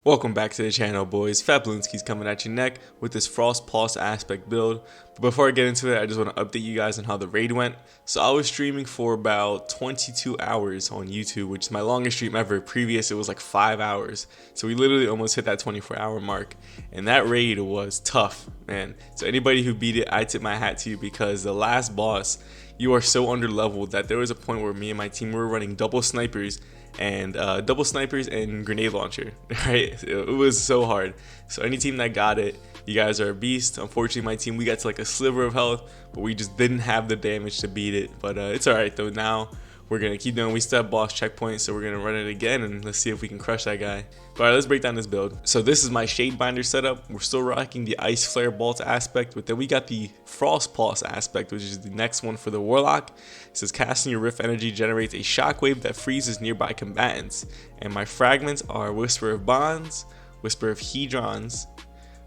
Welcome back to the channel, boys. Fabloonski's coming at your neck with this Frostpulse aspect build. But before I get into it, I just want to update you guys on how the raid went. So I was streaming for about 22 hours on YouTube, which is my longest stream ever. Previous, it was like 5 hours. So we literally almost hit that 24-hour mark. And that raid was tough, man. So anybody who beat it, I tip my hat to you, because the last boss, you are so under leveled that there was a point where me and my team were running double snipers and grenade launcher, right? It was so hard. So any team that got it, you guys are a beast. Unfortunately, my team, we got to like a sliver of health, but we just didn't have the damage to beat it. But it's all right though. Now we're gonna keep doing. We still have boss checkpoints, so we're gonna run it again and let's see if we can crush that guy. But all right, let's break down this build. So this is my Shadebinder setup. We're still rocking the Ice Flare Bolt aspect, but then we got the Frostpulse aspect, which is the next one for the Warlock. It says casting your Rift energy generates a shockwave that freezes nearby combatants. And my fragments are Whisper of Bonds, Whisper of Hedrons,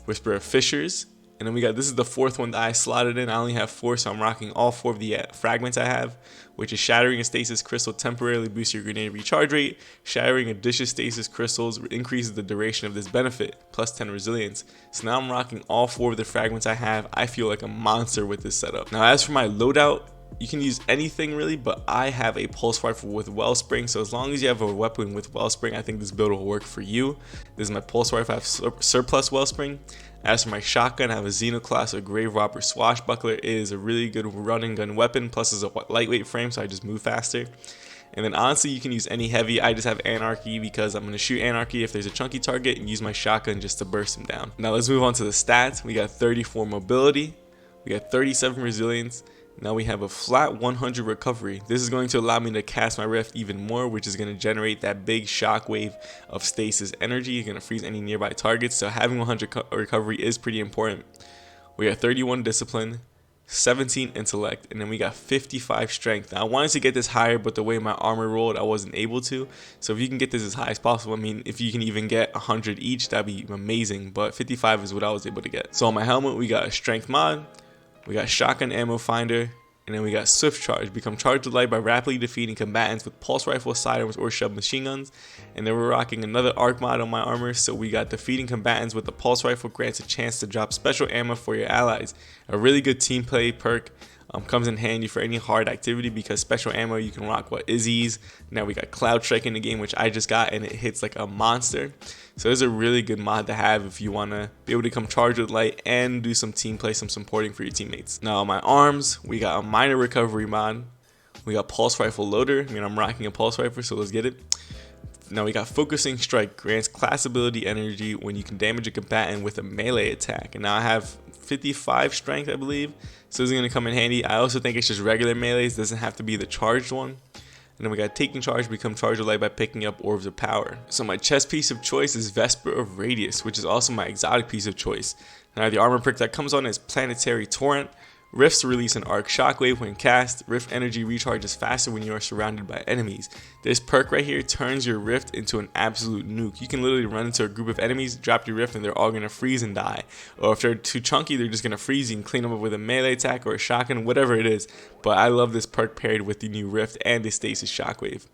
Whisper of Fissures. And then we got, this is the fourth one that I slotted in. I only have 4, so I'm rocking all 4 of the fragments I have, which is Shattering a Stasis Crystal temporarily boosts your grenade recharge rate. Shattering a dish of Stasis Crystals increases the duration of this benefit, plus 10 resilience. So now I'm rocking all 4 of the fragments I have. I feel like a monster with this setup. Now as for my loadout, you can use anything really, but I have a pulse rifle with Wellspring, so as long as you have a weapon with Wellspring, I think this build will work for you. This is my pulse rifle. I have surplus Wellspring. As for my shotgun, I have a Xenoclast or Grave Robber Swashbuckler. It is a really good run and gun weapon, plus it's a lightweight frame, so I just move faster. And then honestly, you can use any heavy. I just have Anarchy because I'm going to shoot Anarchy if there's a chunky target and use my shotgun just to burst him down. Now let's move on to the stats. We got 34 mobility, we got 37 resilience. Now we have a flat 100 recovery. This is going to allow me to cast my Rift even more, which is going to generate that big shockwave of stasis energy. You're going to freeze any nearby targets, so having 100 recovery is pretty important. We got 31 discipline, 17 intellect, and then we got 55 strength. Now I wanted to get this higher, but the way my armor rolled, I wasn't able to. So if you can get this as high as possible, I mean, if you can even get 100 each, that'd be amazing, but 55 is what I was able to get. So on my helmet, we got a strength mod, we got shotgun ammo finder, and then we got swift charge. Become charged with light by rapidly defeating combatants with pulse rifle, sidearms, or submachine guns. And then we're rocking another arc mod on my armor. So we got defeating combatants with the pulse rifle grants a chance to drop special ammo for your allies. A really good team play perk. Comes in handy for any hard activity because special ammo, you can rock what Izzy's. Now we got Cloud Strike in the game, which I just got, and it hits like a monster. So it's a really good mod to have if you want to be able to come charged with light and do some team play, some supporting for your teammates. Now on my arms, we got a minor recovery mod. We got pulse rifle loader. I mean, I'm rocking a pulse rifle, so let's get it. Now we got focusing strike, grants class ability energy when you can damage a combatant with a melee attack. And now I have 55 strength, I believe, so this is going to come in handy. I also think it's just regular melees, doesn't have to be the charged one. And then we got taking charge, become charged with light by picking up orbs of power. So my chest piece of choice is Vesper of Radius, which is also my exotic piece of choice. Now the armor perk that comes on is Planetary Torrent. Rifts release an arc shockwave when cast. Rift energy recharges faster when you are surrounded by enemies. This perk right here turns your Rift into an absolute nuke. You can literally run into a group of enemies, drop your Rift, and they're all going to freeze and die. Or if they're too chunky, they're just going to freeze. You can clean them up with a melee attack or a shotgun, whatever it is. But I love this perk paired with the new Rift and the Stasis Shockwave.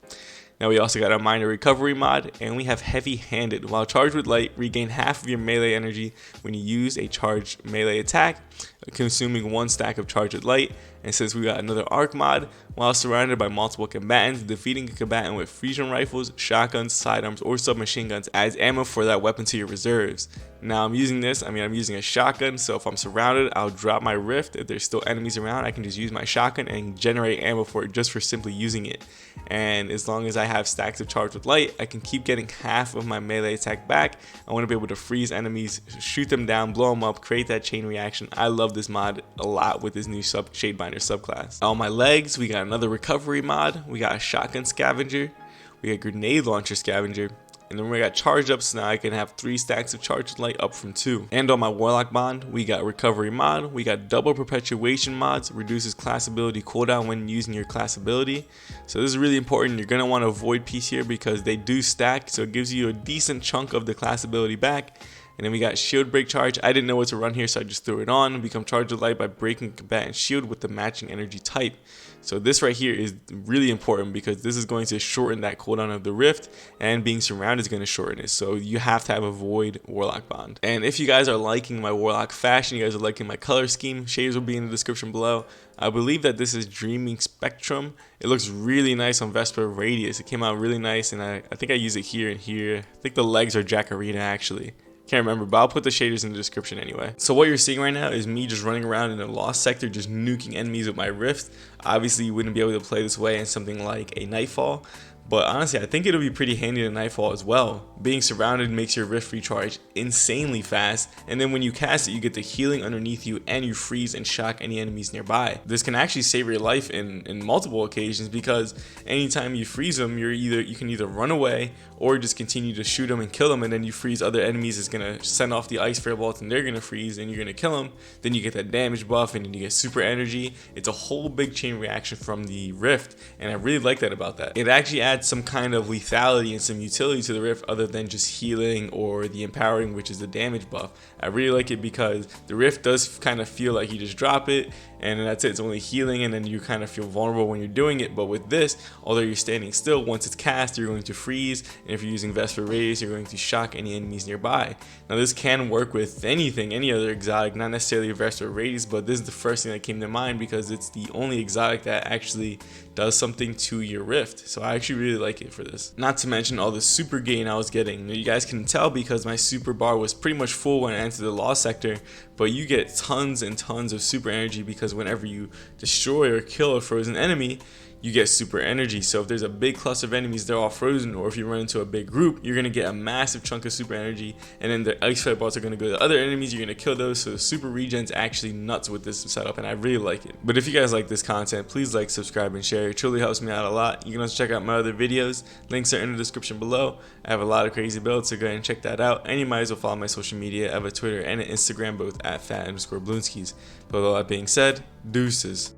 Now we also got a minor recovery mod, and we have heavy handed. While charged with light, regain half of your melee energy when you use a charged melee attack, consuming 1 stack of charged with light. And since we got another arc mod, while surrounded by multiple combatants, defeating a combatant with fusion rifles, shotguns, sidearms, or submachine guns adds ammo for that weapon to your reserves. Now I'm using this, I'm using a shotgun, so if I'm surrounded, I'll drop my Rift. If there's still enemies around, I can just use my shotgun and generate ammo for it just for simply using it. And as long as I have stacks of charged with light, I can keep getting half of my melee attack back. I want to be able to freeze enemies, shoot them down, blow them up, create that chain reaction. I love this mod a lot with this new Shadebinder subclass. On my legs, we got another recovery mod. We got a shotgun scavenger. We got grenade launcher scavenger. And then we got charged up, so now I can have 3 stacks of charged light up from 2. And on my warlock bond, we got recovery mod. We got double perpetuation mods, reduces class ability cooldown when using your class ability. So this is really important. You're going to want to avoid piece here because they do stack, so it gives you a decent chunk of the class ability back. And then we got shield break charge. I didn't know what to run here, so I just threw it on. Become charged with light by breaking combatant shield with the matching energy type. So this right here is really important because this is going to shorten that cooldown of the rift, and being surrounded is going to shorten it. So you have to have a void warlock bond. And if you guys are liking my warlock fashion, you guys are liking my color scheme, shaders will be in the description below. I believe that this is Dreaming Spectrum. It looks really nice on Vesper Radius. It came out really nice, and I think I use it here and here. I think the legs are Jacarina actually. Can't remember, but I'll put the shaders in the description anyway. So what you're seeing right now is me just running around in a lost sector, just nuking enemies with my rift. Obviously, you wouldn't be able to play this way in something like a Nightfall, but honestly, I think it'll be pretty handy in Nightfall as well. Being surrounded makes your rift recharge insanely fast, and then when you cast it, you get the healing underneath you, and you freeze and shock any enemies nearby. This can actually save your life in multiple occasions, because anytime you freeze them, you can either run away or just continue to shoot them and kill them, and then you freeze other enemies. It's gonna send off the ice firebolts, and they're gonna freeze, and you're gonna kill them. Then you get that damage buff, and then you get super energy. It's a whole big chain reaction from the rift, and I really like that about that. It actually adds some kind of lethality and some utility to the rift other than just healing or the empowering, which is the damage buff. I really like it because the rift does kind of feel like you just drop it and that's it. It's only healing, and then you kind of feel vulnerable when you're doing it. But with this, although you're standing still, once it's cast, you're going to freeze, and if you're using Vesper Radius, you're going to shock any enemies nearby. Now this can work with anything, any other exotic, not necessarily Vesper Radius, but this is the first thing that came to mind because it's the only exotic that actually does something to your rift. So I actually really like it for this. Not to mention all the super gain I was getting. Now, you guys can tell because my super bar was pretty much full when I entered the lost sector, but you get tons and tons of super energy because whenever you destroy or kill a frozen enemy, you get super energy. So if there's a big cluster of enemies, they're all frozen, or if you run into a big group, you're gonna get a massive chunk of super energy, and then the ice firebolts are gonna go to other enemies, you're gonna kill those. So the super regen's actually nuts with this setup, and I really like it. But if you guys like this content, please like, subscribe, and share. It truly helps me out a lot. You can also check out my other videos. Links are in the description below. I have a lot of crazy builds, so go ahead and check that out. And you might as well follow my social media. I have a Twitter and an Instagram, both at fat_bloonskis. But with all that being said, deuces.